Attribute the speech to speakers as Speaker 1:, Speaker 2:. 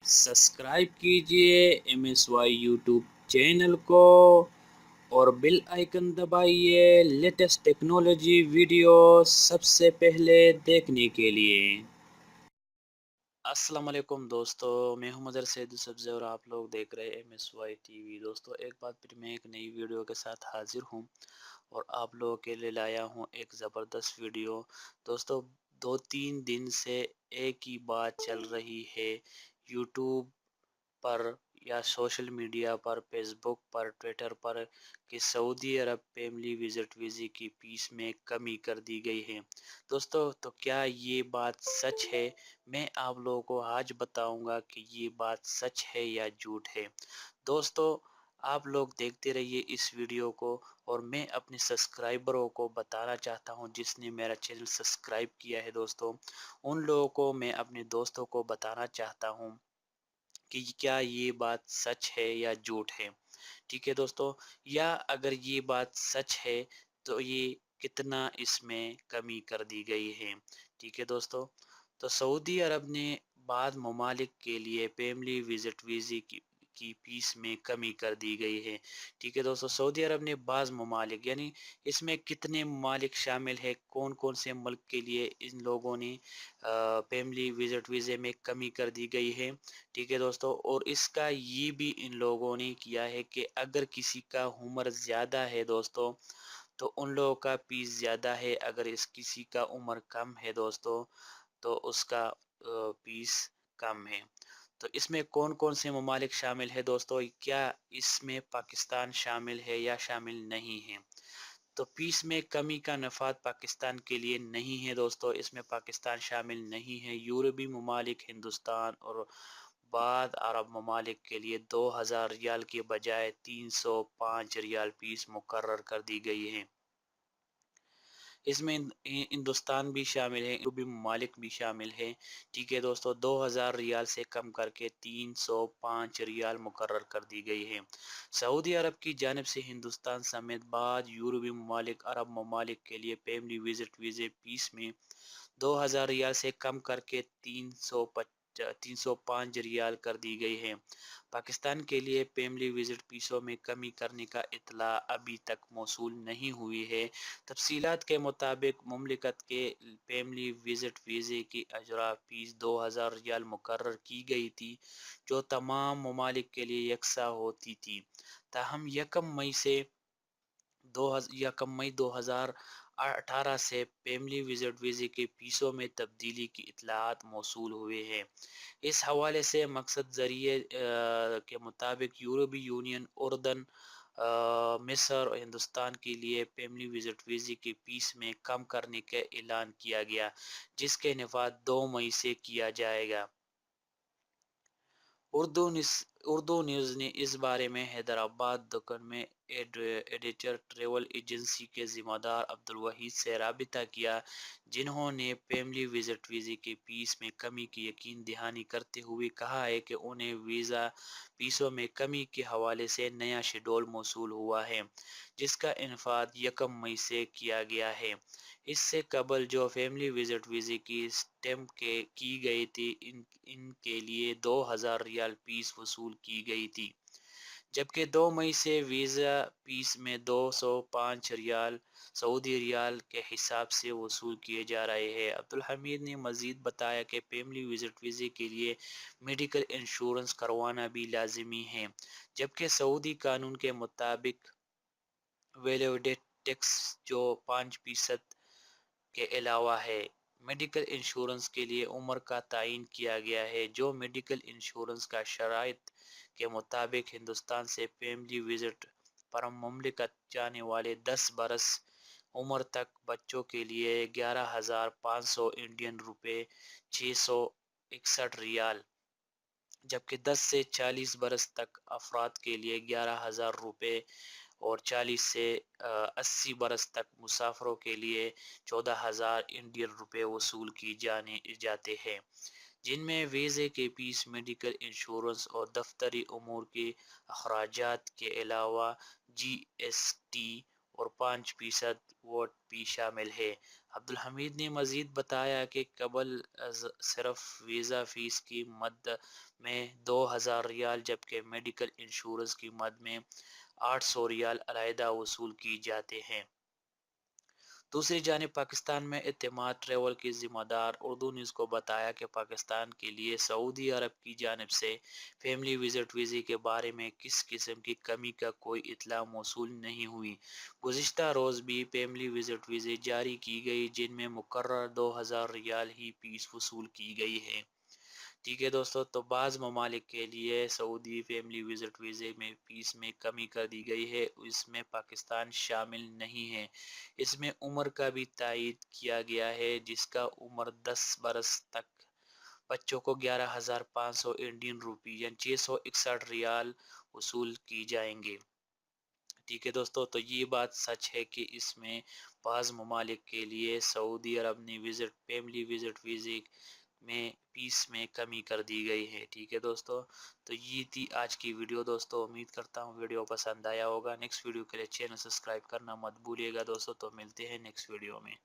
Speaker 1: Subscribe कीजिए MSY YouTube channel को और बेल आइकन दबाइए लेटेस्ट टेक्नोलॉजी वीडियो सबसे पहले देखने के लिए। अस्सलाम वालेकुम दोस्तों, मैं हूं मदर सैद सब्ज़े और आप लोग देख रहे हैं MSY टीवी। दोस्तों, एक बार फिर मैं एक नई वीडियो के साथ हाजिर हूं और आप लोगों के लिए लाया हूं एक ज़बरदस्त वीडियो। दोस्तों, 2-3 दिन से एक ही बात चल रही है यूट्यूब पर या सोशल मीडिया पर, फेसबुक पर, ट्विटर पर कि सऊदी अरब फैमिली विजिट वीज़े की फीस में कमी कर दी गई है। दोस्तों, तो क्या ये बात सच है? मैं आप लोगों को आज बताऊंगा कि ये बात सच है या झूठ है। दोस्तों, आप लोग देखते रहिए इस वीडियो को और मैं अपने सब्सक्राइबरों को बताना चाहता हूं जिसने मेरा चैनल सब्सक्राइब किया है। दोस्तों, उन लोगों को मैं अपने दोस्तों को बताना चाहता हूं कि क्या ये बात सच है या झूठ है। ठीक है दोस्तों, या अगर ये बात सच है तो ये कितना इसमें कमी कर दी गई है। ठीक है दोस्तों, तो सऊदी अरब ने बाद ममालिक के लिए फैमिली विजिट वीज़े की फीस में कमी कर दी गई है। ठीक है दोस्तों, सऊदी अरब ने बाज़ ममालिक यानी इसमें कितने ममालिक शामिल है, कौन कौन से मुल्क के लिए इन लोगों ने फैमिली विजिट वीज़े में कमी कर दी गई है। ठीक है दोस्तों, और इसका ये भी इन लोगों ने किया है कि अगर किसी का उम्र ज़्यादा है दोस्तों तो उन लोगों का फीस ज़्यादा है, अगर इस किसी का उम्र कम है दोस्तों तो उसका फीस कम है। तो इसमें कौन कौन से ममालिक शामिल है दोस्तों, क्या इसमें पाकिस्तान शामिल है या शामिल नहीं है? तो फीस में कमी का नफाद पाकिस्तान के लिए नहीं है दोस्तों, इसमें पाकिस्तान शामिल नहीं है। यूरोपीय ममालिक, हिंदुस्तान और बाद अरब ममालिक के लिए 2000 रियाल के बजाय 305 रियाल फीस मुकर्रर कर दी गई है। इसमें हिंदुस्तान भी शामिल है, यूरोपीय ममालिक भी शामिल है। ठीक है दोस्तों, 2000 रियाल से कम करके 305 रियाल मुकर्रर कर दी गई है। सऊदी अरब की जानिब से हिंदुस्तान समेत बाद यूरोपीय ममालिक अरब ममालिक के लिए फैमिली विजिट वीज़े फीस में 2000 रियाल से कम करके 305 रियाल कर दी गई है। पाकिस्तान के लिए फैमिली विजिट फीसों में कमी करने का इत्तला अभी तक मौसूल नहीं हुई है। तफसीलात के मुताबिक मुमलिकत के फैमिली विजिट वीज़े की अजरा फीस 2000 रियाल मुकर्रर की गई थी, जो तमाम ममालिक के लिए यकसा होती थी। ताहम यकम मई 2018 से फैमिली विजिट वीज़े के फीसों में तब्दीली की इत्तलात मौसूल हुए हैं। इस हवाले से मकसद ज़रिए के मुताबिक यूरोपीय यूनियन, उर्दन, मिस्र और हिंदुस्तान के लिए फैमिली विजिट वीज़े की फीस में कम करने का ऐलान किया गया, जिसके नफाद 2 मई से किया जाएगा। उर्दू न्यूज़ ने इस बारे में हैदराबाद दक्कन में एडिटर ट्रैवल एजेंसी के ज़िम्मेदार अब्दुल वहीद से राबिता किया, जिन्होंने फैमिली विजिट वीज़े की फीस में कमी की यकीन दहानी करते हुए कहा है कि उन्हें वीज़ा फीसों में कमी के हवाले से नया शेड्यूल मौसूल हुआ है, जिसका इनफाद 1 मई से किया गया है। इससे कबल जो फैमिली विजिट वीज़े की स्टैम्प के की गई थी, इनके लिए 2000 रियाल फीस वसूल की गई थी, जबकि 2 मई से वीज़ा फीस में 205 रियाल सऊदी रियाल के हिसाब से वसूल किए जा रहे हैं। अब्दुल हमीद ने मजीद बताया कि फैमिली विजिट वीज़े के लिए मेडिकल इंश्योरेंस करवाना भी लाजिमी है, जबकि सऊदी कानून के मुताबिक वैल्यू टैक्स जो 5% के अलावा है। मेडिकल इंश्योरेंस के लिए उम्र का तयन किया गया है, जो मेडिकल इंश्योरेंस का शराइत के मुताबिक हिंदुस्तान से फैमिली विजिट पर मुमलिकत जाने वाले 10 बरस उम्र तक बच्चों के लिए 11,500 इंडियन रुपए 661 रियाल, जबकि 10 से 40 बरस तक अफराद के लिए 11,000 रुपये और 40 से 80 बरस तक मुसाफरों के लिए 14,000 इंडियन रुपये वसूल की जाने जाते हैं, जिनमें वीज़े के फीस, मेडिकल इंश्योरेंस और दफ्तरी उमूर के अखराजात के अलावा GST اور 5% ووٹ بھی شامل ہے۔ عبدالحمید نے مزید بتایا کہ قبل از صرف ویزا فیس کی مد میں 2000 ریال جبکہ میڈیکل انشورنس کی مد میں 800 ریال علیحدہ وصول کی جاتے ہیں۔ دوسری جانب پاکستان میں اعتماد ٹریول کی ذمہ دار اردو نیوز کو بتایا کہ پاکستان کے لیے سعودی عرب کی جانب سے فیملی وزٹ ویزے کے بارے میں کسی قسم کی کمی کا کوئی اطلاع موصول نہیں ہوئی۔ گزشتہ روز بھی فیملی وزٹ ویزے جاری کی گئی جن میں مقرر 2000 ریال ہی فیس وصول کی گئی ہے۔ ٹھیک ہے دوستو، تو بعض ممالک کے لیے سعودی فیملی وزٹ ویزے میں فیس میں کمی کر دی گئی ہے، اس میں پاکستان شامل نہیں ہے۔ اس میں عمر کا بھی تائید کیا گیا ہے جس کا عمر 10 برس تک بچوں کو 11,500 انڈین روپی یعنی 661 ریال وصول کی جائیں گے۔ ٹھیک ہے دوستو، تو یہ بات سچ ہے کہ اس میں بعض ممالک کے لیے سعودی عرب نے فیملی وزٹ ویزے میں فیس میں کمی کر دی گئی ہے۔ ٹھیک ہے دوستو، تو یہ تھی آج کی ویڈیو دوستو، امید کرتا ہوں ویڈیو پسند آیا ہوگا۔ نیکسٹ ویڈیو کے لیے چینل سبسکرائب کرنا مت بھولیے گا دوستو، تو ملتے ہیں نیکسٹ ویڈیو میں۔